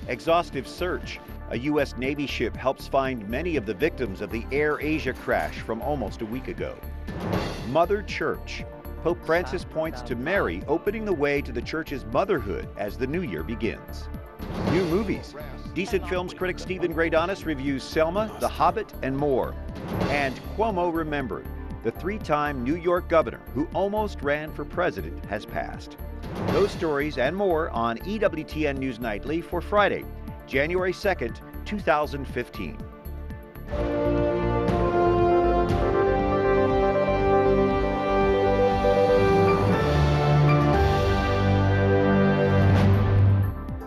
Exhaustive search. A U.S. Navy ship helps find many of the victims of the AirAsia crash from almost a week ago. Mother Church. Pope Francis points to Mary opening the way to the church's motherhood as the new year begins. New movies. Decent Films critic Steven Greydanus reviews Selma, The Hobbit, and more. And Cuomo remembered. The three-time New York governor who almost ran for president has passed. Those stories and more on EWTN News Nightly for Friday, January 2nd, 2015.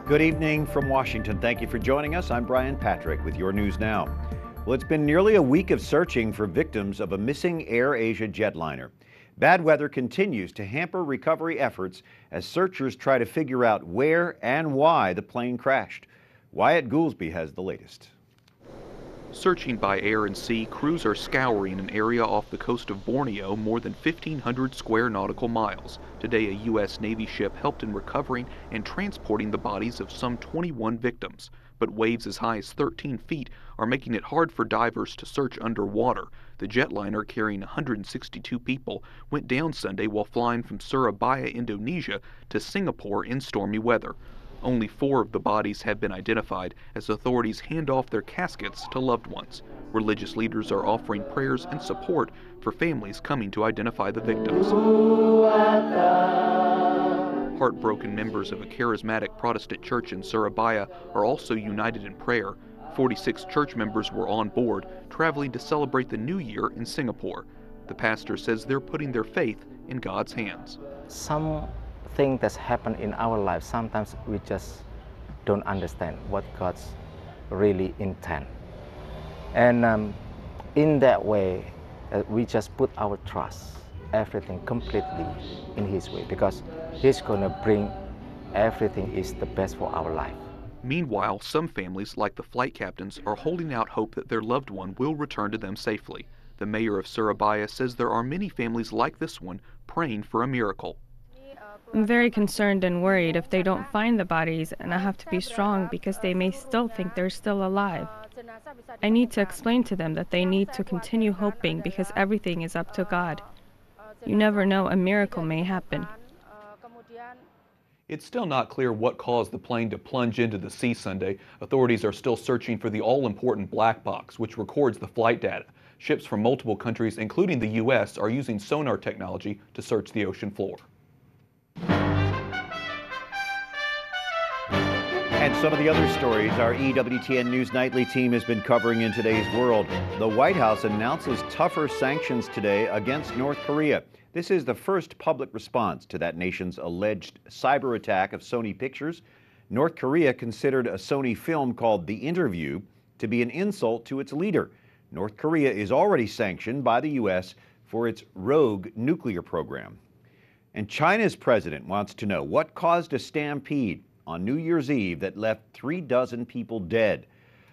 Good evening from Washington. Thank you for joining us. I'm Brian Patrick with your news now. Well, it's been nearly a week of searching for victims of a missing AirAsia jetliner. Bad weather continues to hamper recovery efforts as searchers try to figure out where and why the plane crashed. Wyatt Goolsby has the latest. Searching by air and sea, crews are scouring an area off the coast of Borneo more than 1,500 square nautical miles. Today, a U.S. Navy ship helped in recovering and transporting the bodies of some 21 victims. But waves as high as 13 feet are making it hard for divers to search underwater. The jetliner carrying 162 people went down Sunday while flying from Surabaya, Indonesia to Singapore in stormy weather. Only 4 of the bodies have been identified as authorities hand off their caskets to loved ones. Religious leaders are offering prayers and support for families coming to identify the victims. Heartbroken members of a charismatic Protestant church in Surabaya are also united in prayer. 46 church members were on board, traveling to celebrate the new year in Singapore. The pastor says they're putting their faith in God's hands. Something that's happened in our life, sometimes we just don't understand what God's really intend. And in that way, we just put our trust, everything completely in His way, because He's going to bring everything is the best for our life. Meanwhile, some families, like the flight captains, are holding out hope that their loved one will return to them safely. The mayor of Surabaya says there are many families like this one praying for a miracle. I'm very concerned and worried if they don't find the bodies, and I have to be strong because they may still think they're still alive. I need to explain to them that they need to continue hoping because everything is up to God. You never know, a miracle may happen. It's still not clear what caused the plane to plunge into the sea Sunday. Authorities are still searching for the all-important black box, which records the flight data. Ships from multiple countries, including the U.S., are using sonar technology to search the ocean floor. And some of the other stories our EWTN News Nightly team has been covering in today's world. The White House announces tougher sanctions today against North Korea. This is the first public response to that nation's alleged cyber attack of Sony Pictures. North Korea considered a Sony film called The Interview to be an insult to its leader. North Korea is already sanctioned by the U.S. for its rogue nuclear program. And China's president wants to know what caused a stampede on New Year's Eve that left 36 people dead.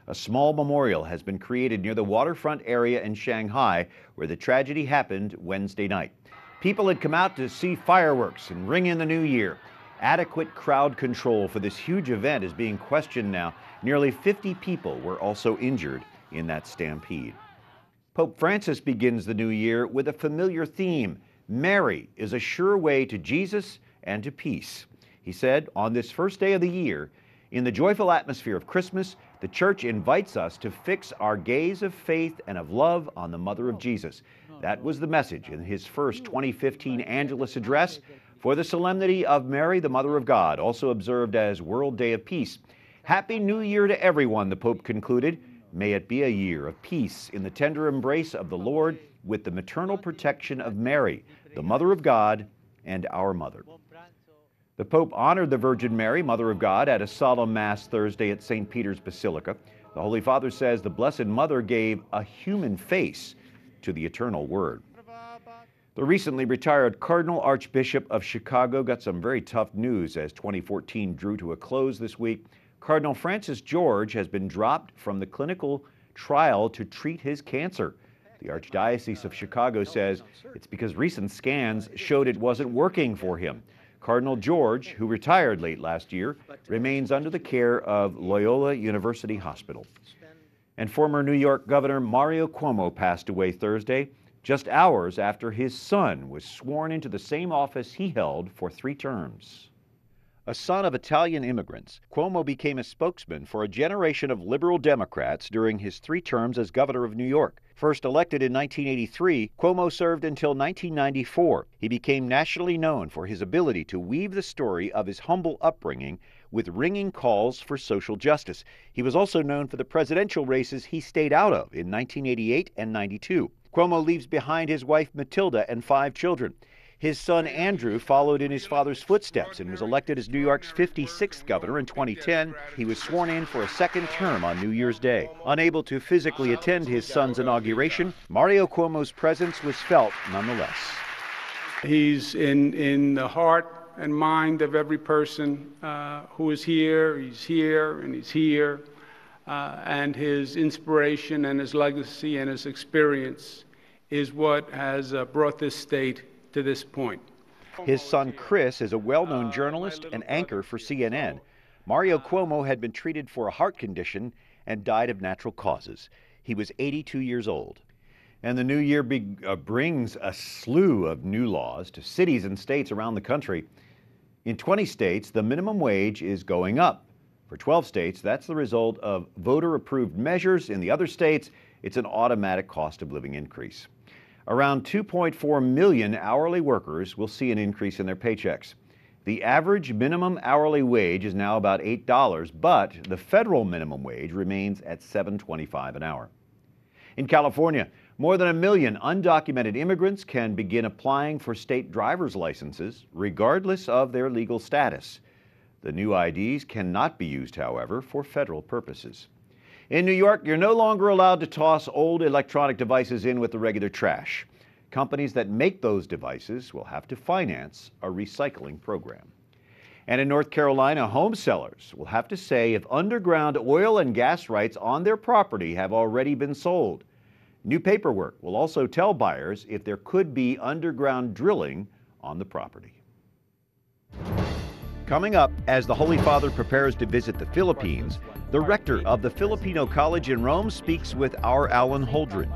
A small memorial has been created near the waterfront area in Shanghai where the tragedy happened Wednesday night. People had come out to see fireworks and ring in the new year. Adequate crowd control for this huge event is being questioned now. Nearly 50 people were also injured in that stampede. Pope Francis begins the new year with a familiar theme. Mary is a sure way to Jesus and to peace. He said, on this first day of the year, in the joyful atmosphere of Christmas, the Church invites us to fix our gaze of faith and of love on the Mother of Jesus. That was the message in his first 2015 Angelus address for the Solemnity of Mary, the Mother of God, also observed as World Day of Peace. Happy New Year to everyone, the Pope concluded. May it be a year of peace in the tender embrace of the Lord with the maternal protection of Mary, the Mother of God and our Mother. The Pope honored the Virgin Mary, Mother of God, at a solemn Mass Thursday at St. Peter's Basilica. The Holy Father says the Blessed Mother gave a human face to the eternal Word. The recently retired Cardinal Archbishop of Chicago got some very tough news as 2014 drew to a close this week. Cardinal Francis George has been dropped from the clinical trial to treat his cancer. The Archdiocese of Chicago says it's because recent scans showed it wasn't working for him. Cardinal George, who retired late last year, remains under the care of Loyola University Hospital. And former New York Governor Mario Cuomo passed away Thursday, just hours after his son was sworn into the same office he held for 3 terms. A son of Italian immigrants, Cuomo became a spokesman for a generation of liberal Democrats during his 3 terms as governor of New York. First elected in 1983, Cuomo served until 1994. He became nationally known for his ability to weave the story of his humble upbringing with ringing calls for social justice. He was also known for the presidential races he stayed out of in 1988 and 92. Cuomo leaves behind his wife Matilda and 5 children. His son Andrew followed in his father's footsteps and was elected as New York's 56th governor in 2010. He was sworn in for a 2nd term on New Year's Day. Unable to physically attend his son's inauguration, Mario Cuomo's presence was felt nonetheless. He's in the heart and mind of every person who is here. He's here and he's here. And his inspiration and his legacy and his experience is what has brought this state to this point. His son Chris is a well-known journalist and anchor for CNN. Mario Cuomo had been treated for a heart condition and died of natural causes. He was 82 years old. And the new year brings a slew of new laws to cities and states around the country. In 20 states, the minimum wage is going up. For 12 states, that's the result of voter-approved measures. In the other states, it's an automatic cost of living increase. Around 2.4 million hourly workers will see an increase in their paychecks. The average minimum hourly wage is now about $8, but the federal minimum wage remains at $7.25 an hour. In California, more than 1 million undocumented immigrants can begin applying for state driver's licenses, regardless of their legal status. The new IDs cannot be used, however, for federal purposes. In New York, you're no longer allowed to toss old electronic devices in with the regular trash. Companies that make those devices will have to finance a recycling program. And in North Carolina, home sellers will have to say if underground oil and gas rights on their property have already been sold. New paperwork will also tell buyers if there could be underground drilling on the property. Coming up, as the Holy Father prepares to visit the Philippines, the rector of the Filipino College in Rome speaks with our Alan Holdren.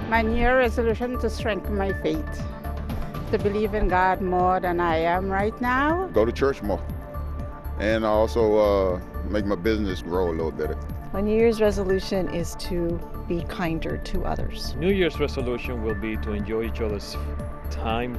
My New Year resolution to strengthen my faith, to believe in God more than I am right now. Go to church more, and also make my business grow a little better. My New Year's resolution is to be kinder to others. New Year's resolution will be to enjoy each other's time,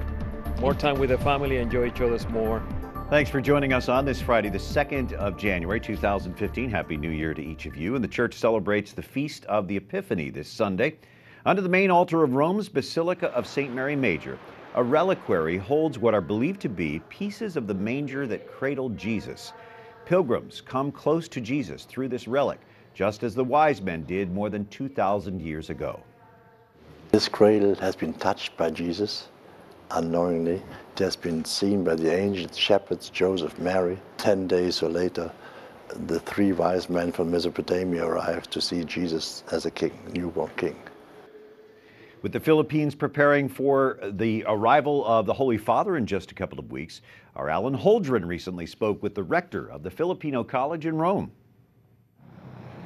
more time with the family, enjoy each other's more. Thanks for joining us on this Friday, the 2nd of January, 2015. Happy New Year to each of you. And the church celebrates the Feast of the Epiphany this Sunday. Under the main altar of Rome's Basilica of St. Mary Major, a reliquary holds what are believed to be pieces of the manger that cradled Jesus. Pilgrims come close to Jesus through this relic, just as the wise men did more than 2,000 years ago. This cradle has been touched by Jesus unknowingly. It has been seen by the ancient shepherds, Joseph, Mary. 10 days or later, the 3 wise men from Mesopotamia arrived to see Jesus as a king, newborn king. With the Philippines preparing for the arrival of the Holy Father in just a couple of weeks, our Alan Holdren recently spoke with the rector of the Filipino College in Rome.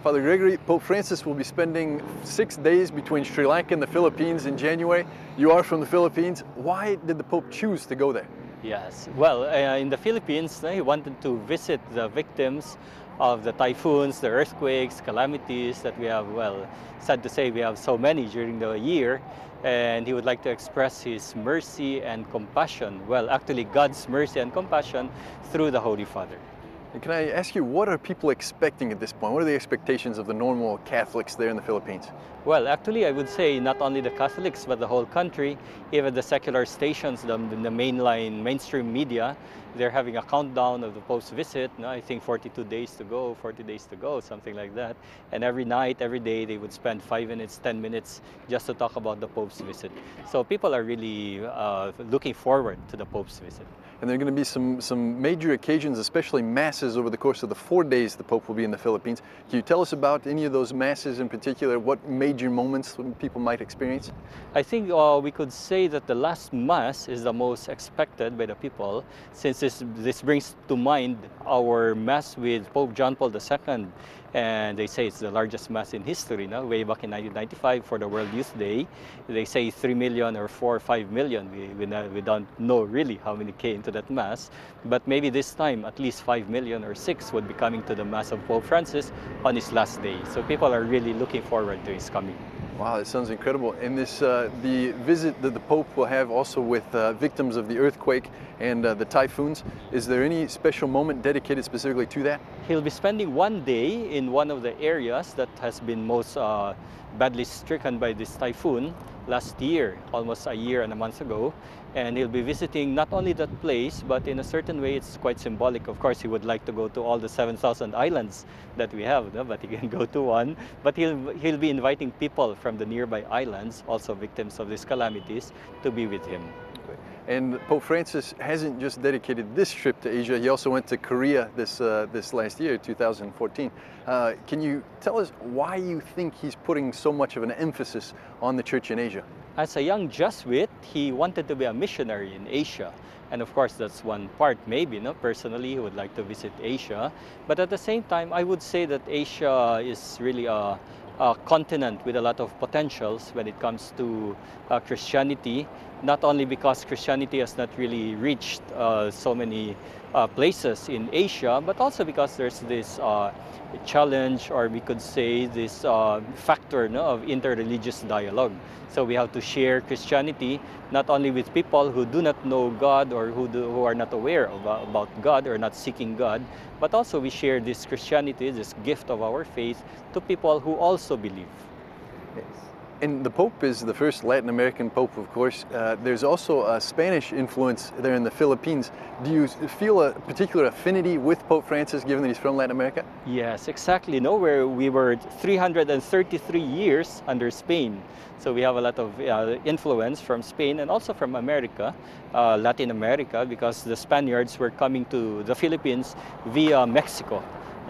Father Gregory, Pope Francis will be spending 6 days between Sri Lanka and the Philippines in January. You are from the Philippines. Why did the Pope choose to go there? Yes, well, in the Philippines, he wanted to visit the victims of the typhoons, the earthquakes, calamities that we have, well, sad to say we have so many during the year, and he would like to express his mercy and compassion, well, actually God's mercy and compassion through the Holy Father. And can I ask you, what are people expecting at this point? What are the expectations of the normal Catholics there in the Philippines? Well, actually, I would say not only the Catholics, but the whole country, even the secular stations, the mainstream media, they're having a countdown of the Pope's visit. No, I think 42 days to go, 40 days to go, something like that. And every night, every day, they would spend 5 minutes, 10 minutes just to talk about the Pope's visit. So people are really looking forward to the Pope's visit. And there are going to be some major occasions, especially masses over the course of the 4 days the Pope will be in the Philippines. Can you tell us about any of those masses in particular? What major moments people might experience? I think we could say that the last Mass is the most expected by the people, since this brings to mind our Mass with Pope John Paul II. And they say it's the largest Mass in history, no? Way back in 1995 for the World Youth Day. They say 3 million or 4 or 5 million. We don't know really how many came to that Mass. But maybe this time at least 5 million or 6 would be coming to the Mass of Pope Francis on his last day. So people are really looking forward to his coming. Wow, that sounds incredible. And this, the visit that the Pope will have also with victims of the earthquake and the typhoons, is there any special moment dedicated specifically to that? He'll be spending 1 day in one of the areas that has been most badly stricken by this typhoon last year, almost a year and a month ago. And he'll be visiting not only that place, but in a certain way it's quite symbolic. Of course, he would like to go to all the 7,000 islands that we have, no? But he can go to one. But he'll be inviting people from the nearby islands, also victims of these calamities, to be with him. And Pope Francis hasn't just dedicated this trip to Asia, he also went to Korea this last year, 2014. Can you tell us why you think he's putting so much of an emphasis on the church in Asia? As a young Jesuit, he wanted to be a missionary in Asia. And of course, that's one part maybe, no? Personally, he would like to visit Asia. But at the same time, I would say that Asia is really a continent with a lot of potentials when it comes to Christianity, not only because Christianity has not really reached so many places in Asia, but also because there's this challenge, or we could say this factor, no, of interreligious dialogue. So we have to share Christianity not only with people who do not know God or who are not aware about God or not seeking God, but also we share this Christianity, this gift of our faith, to people who also believe. Yes. And the Pope is the first Latin American Pope, of course. There's also a Spanish influence there in the Philippines. Do you feel a particular affinity with Pope Francis, given that he's from Latin America? Yes, exactly. No, where we were 333 years under Spain. So we have a lot of influence from Spain and also from America, Latin America, because the Spaniards were coming to the Philippines via Mexico.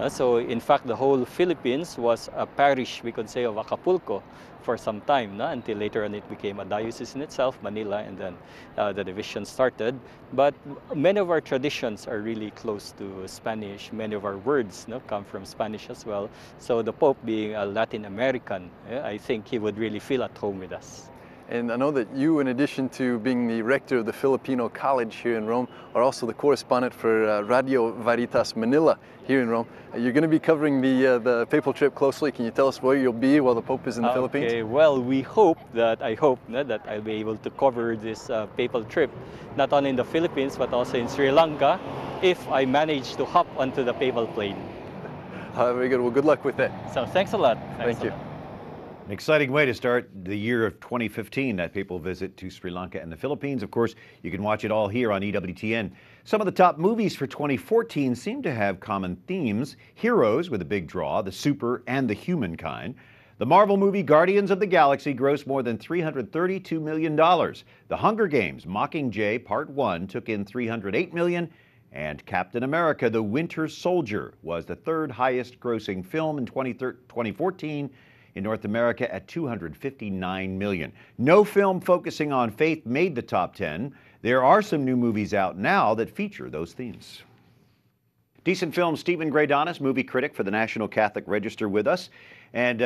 So in fact, the whole Philippines was a parish, we could say, of Acapulco for some time, until later on it became a diocese in itself, Manila, and then the division started. But many of our traditions are really close to Spanish. Many of our words come from Spanish as well. So the Pope being a Latin American, I think he would really feel at home with us. And I know that you, in addition to being the rector of the Filipino College here in Rome, are also the correspondent for Radio Veritas Manila here in Rome. You're going to be covering the papal trip closely. Can you tell us where you'll be while the Pope is in the Philippines? Okay, well, I hope that I'll be able to cover this papal trip, not only in the Philippines, but also in Sri Lanka, if I manage to hop onto the papal plane. Very good. Well, good luck with that. So thanks a lot. Thank you. An exciting way to start the year of 2015, that papal visit to Sri Lanka and the Philippines. Of course, you can watch it all here on EWTN. Some of the top movies for 2014 seem to have common themes. Heroes with a big draw, the super and the humankind. The Marvel movie Guardians of the Galaxy grossed more than $332 million. The Hunger Games Mockingjay Part 1 took in $308 million. And Captain America, the Winter Soldier, was the third highest grossing film in 2014 in North America at $259 million. No film focusing on faith made the top 10. There are some new movies out now that feature those themes. Decent film, Steven Greydanus, movie critic for the National Catholic Register, with us. And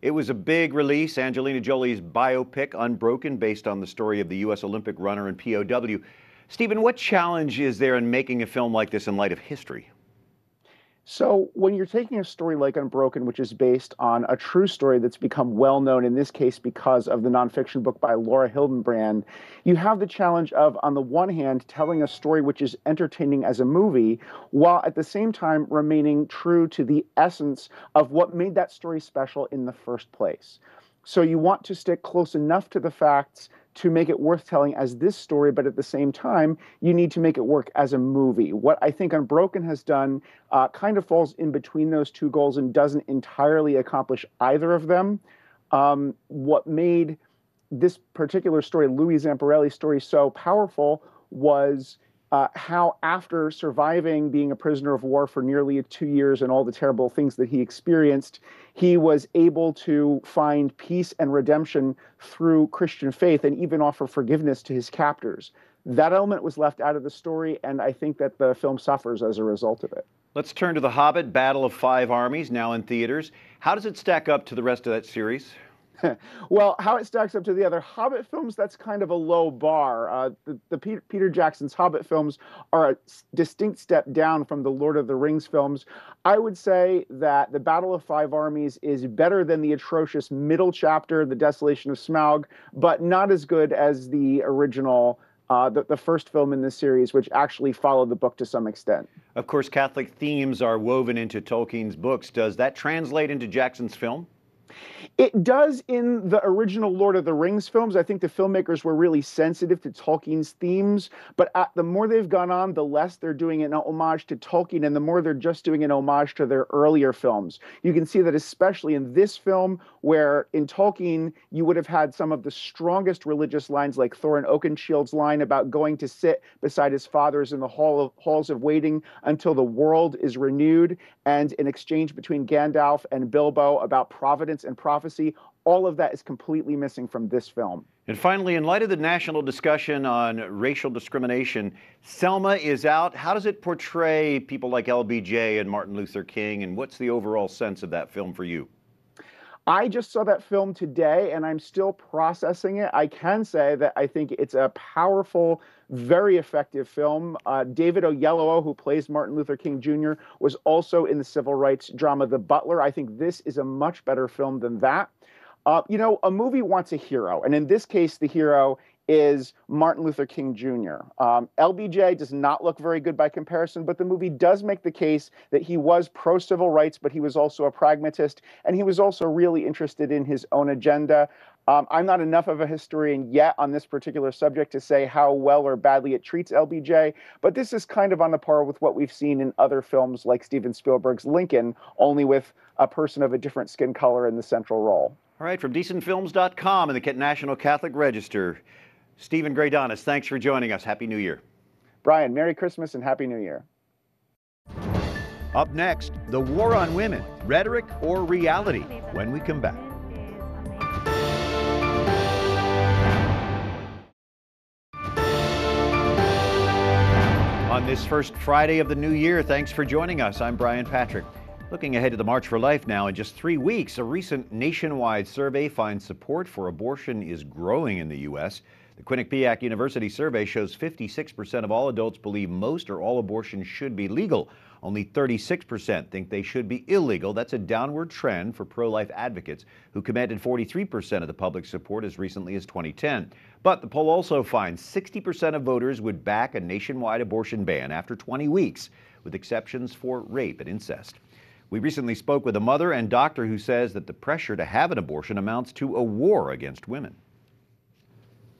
it was a big release, Angelina Jolie's biopic, Unbroken, based on the story of the U.S. Olympic runner and POW. Stephen, what challenge is there in making a film like this in light of history? So when you're taking a story like Unbroken, which is based on a true story that's become well known, in this case because of the nonfiction book by Laura Hildenbrand, you have the challenge of, on the one hand, telling a story which is entertaining as a movie, while at the same time remaining true to the essence of what made that story special in the first place. So you want to stick close enough to the facts to make it worth telling as this story, but at the same time, you need to make it work as a movie. What I think Unbroken has done kind of falls in between those two goals and doesn't entirely accomplish either of them. What made this particular story, Louis Zamparelli's story, so powerful was how after surviving being a prisoner of war for nearly 2 years and all the terrible things that he experienced, he was able to find peace and redemption through Christian faith and even offer forgiveness to his captors. That element was left out of the story, and I think that the film suffers as a result of it. Let's turn to The Hobbit, Battle of Five Armies, now in theaters. How does it stack up to the rest of that series? Well, how it stacks up to the other Hobbit films, that's kind of a low bar. Peter Jackson's Hobbit films are a distinct step down from the Lord of the Rings films. I would say that the Battle of Five Armies is better than the atrocious middle chapter, The Desolation of Smaug, but not as good as the original, the first film in this series, which actually followed the book to some extent. Of course, Catholic themes are woven into Tolkien's books. Does that translate into Jackson's film? It does in the original Lord of the Rings films. I think the filmmakers were really sensitive to Tolkien's themes, but the more they've gone on, the less they're doing an homage to Tolkien, and the more they're just doing an homage to their earlier films. You can see that especially in this film, where in Tolkien, you would have had some of the strongest religious lines, like Thorin Oakenshield's line about going to sit beside his fathers in the halls of waiting until the world is renewed, and an exchange between Gandalf and Bilbo about providence and prophecy. All of that is completely missing from this film. And finally, in light of the national discussion on racial discrimination, Selma is out. How does it portray people like LBJ and Martin Luther King, and what's the overall sense of that film for you? I just saw that film today, and I'm still processing it. I can say that I think it's a powerful, very effective film. David Oyelowo, who plays Martin Luther King Jr., was also in the civil rights drama The Butler. I think this is a much better film than that. You know, a movie wants a hero, and in this case, the hero is Martin Luther King Jr. LBJ does not look very good by comparison, but the movie does make the case that he was pro-civil rights, but he was also a pragmatist, and he was also really interested in his own agenda. I'm not enough of a historian yet on this particular subject to say how well or badly it treats LBJ, but this is kind of on the par with what we've seen in other films like Steven Spielberg's Lincoln, only with a person of a different skin color in the central role. All right, from decentfilms.com and the National Catholic Register, Steven Greydanus, thanks for joining us. Happy New Year. Brian, Merry Christmas and Happy New Year. Up next, the war on women, rhetoric or reality, when we come back. On this first Friday of the new year, thanks for joining us. I'm Brian Patrick. Looking ahead to the March for Life now, in just 3 weeks, a recent nationwide survey finds support for abortion is growing in the U.S. The Quinnipiac University survey shows 56% of all adults believe most or all abortions should be legal. Only 36% think they should be illegal. That's a downward trend for pro-life advocates, who commanded 43% of the public support as recently as 2010. But the poll also finds 60% of voters would back a nationwide abortion ban after 20 weeks, with exceptions for rape and incest. We recently spoke with a mother and doctor who says that the pressure to have an abortion amounts to a war against women.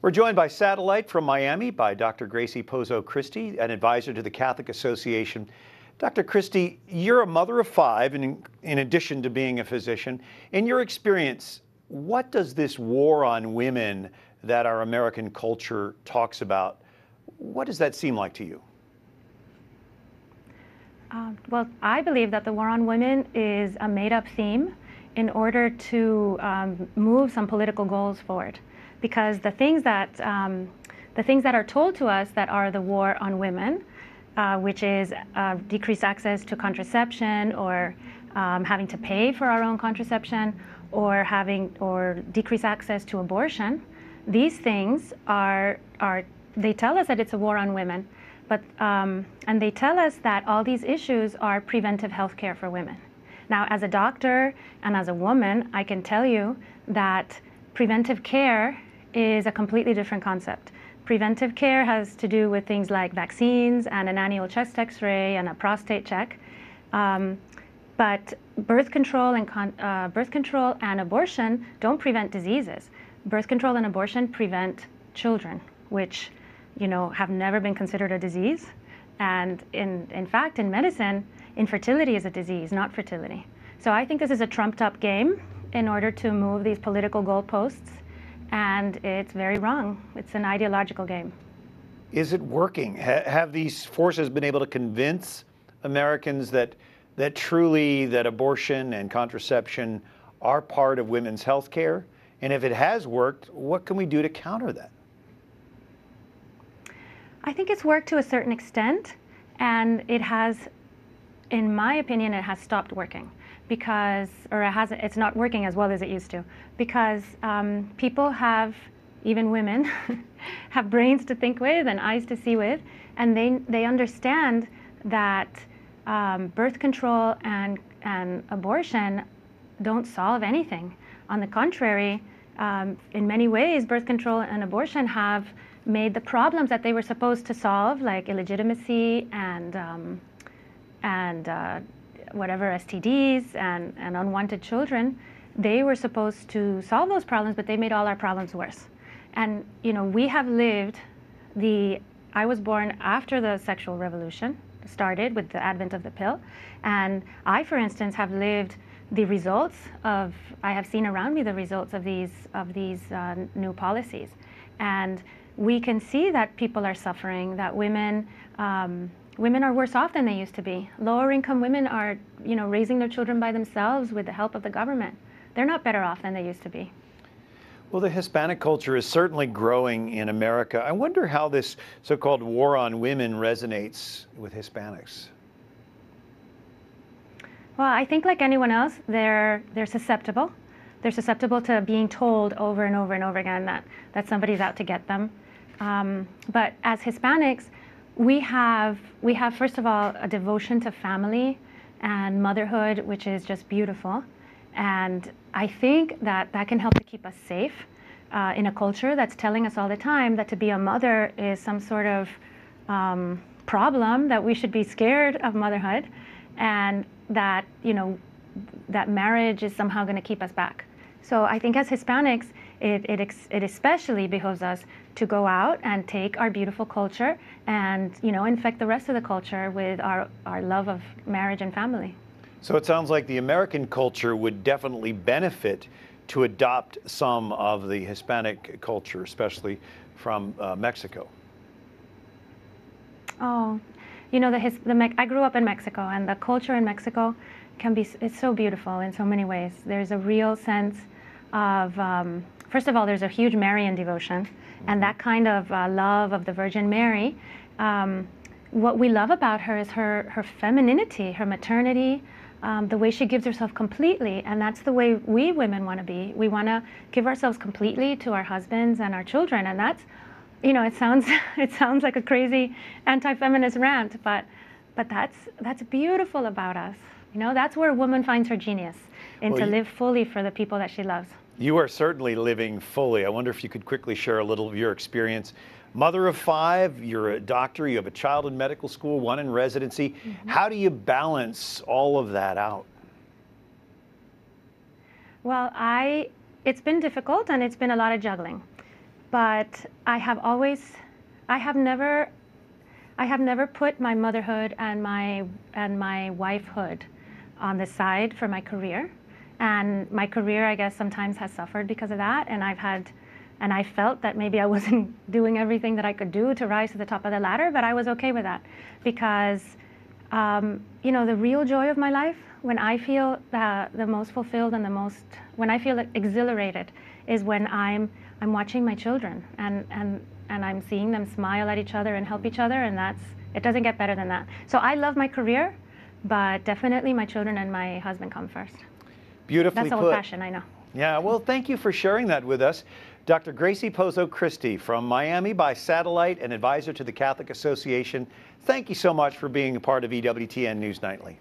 We're joined by satellite from Miami by Dr. Grazie Pozo Christie, an advisor to the Catholic Association. Dr. Christie, you're a mother of 5, and in addition to being a physician. In your experience, what does this war on women that our American culture talks about, what does that seem like to you? Well, I believe that the war on women is a made-up theme in order to move some political goals forward. Because the things that are told to us that are the war on women, which is decreased access to contraception, or having to pay for our own contraception, or decreased access to abortion, these things they tell us that it's a war on women, but and they tell us that all these issues are preventive health care for women. Now, as a doctor and as a woman, I can tell you that preventive care is a completely different concept. Preventive care has to do with things like vaccines and an annual chest x-ray and a prostate check. But birth control and abortion don't prevent diseases. Birth control and abortion prevent children, which, you know, have never been considered a disease. And in fact, in medicine, infertility is a disease, not fertility. So I think this is a trumped-up game in order to move these political goalposts, and it's very wrong. It's an ideological game. Is it working? Have these forces been able to convince Americans that truly that abortion and contraception are part of women's health care? And if it has worked, what can we do to counter that? I think it's worked to a certain extent, and it has, in my opinion, it has stopped working because, or it's not working as well as it used to, because people have, even women, have brains to think with and eyes to see with, and they understand that birth control and abortion don't solve anything. On the contrary, in many ways, birth control and abortion have made the problems that they were supposed to solve, like illegitimacy and whatever STDs and unwanted children, they were supposed to solve those problems, but they made all our problems worse. And you know, we have lived I was born after the sexual revolution started with the advent of the pill, and I, for instance, have lived the results of, I have seen around me the results of these new policies. And we can see that people are suffering, that women are worse off than they used to be. Lower income women are, you know, raising their children by themselves with the help of the government. They're not better off than they used to be. Well, the Hispanic culture is certainly growing in America. I wonder how this so-called war on women resonates with Hispanics. Well, I think like anyone else, they're susceptible. They're susceptible to being told over and over and over again that somebody's out to get them. But as Hispanics, we have first of all a devotion to family and motherhood, which is just beautiful. And I think that can help to keep us safe in a culture that's telling us all the time that to be a mother is some sort of problem, that we should be scared of motherhood, and that, you know, that marriage is somehow going to keep us back. So I think as Hispanics, it especially behoves us to go out and take our beautiful culture and, you know, infect the rest of the culture with our love of marriage and family. So it sounds like the American culture would definitely benefit to adopt some of the Hispanic culture, especially from Mexico. Oh, you know, I grew up in Mexico, and the culture in Mexico it's so beautiful in so many ways. There's a real sense of, first of all, there's a huge Marian devotion, and that kind of love of the Virgin Mary. What we love about her is her femininity, her maternity, the way she gives herself completely, and that's the way we women want to be. We want to give ourselves completely to our husbands and our children, and that's, you know, it sounds like a crazy anti-feminist rant, but that's beautiful about us. You know, that's where a woman finds her genius, and to live fully for the people that she loves. You are certainly living fully. I wonder if you could quickly share a little of your experience. Mother of 5, you're a doctor, you have a child in medical school, 1 in residency. Mm-hmm. How do you balance all of that out? Well, it's been difficult, and it's been a lot of juggling. But I have never put my motherhood and my wifehood on the side for my career. And my career, I guess, sometimes has suffered because of that. And I felt that maybe I wasn't doing everything that I could do to rise to the top of the ladder, but I was okay with that because, you know, the real joy of my life, when I feel the most fulfilled and when I feel exhilarated, is when I'm watching my children and I'm seeing them smile at each other and help each other, and it doesn't get better than that. So I love my career, but definitely my children and my husband come first. Beautifully put. That's old-fashioned, I know. Yeah, well, thank you for sharing that with us. Dr. Grazie Pozo Christie from Miami by satellite and advisor to the Catholic Association. Thank you so much for being a part of EWTN News Nightly.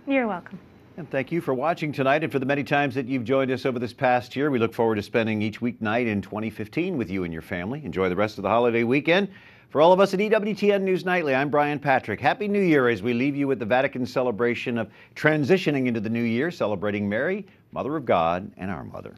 You're welcome. And thank you for watching tonight and for the many times that you've joined us over this past year. We look forward to spending each weeknight in 2015 with you and your family. Enjoy the rest of the holiday weekend. For all of us at EWTN News Nightly, I'm Brian Patrick. Happy New Year as we leave you with the Vatican celebration of transitioning into the new year, celebrating Mary, Mother of God, and our Mother.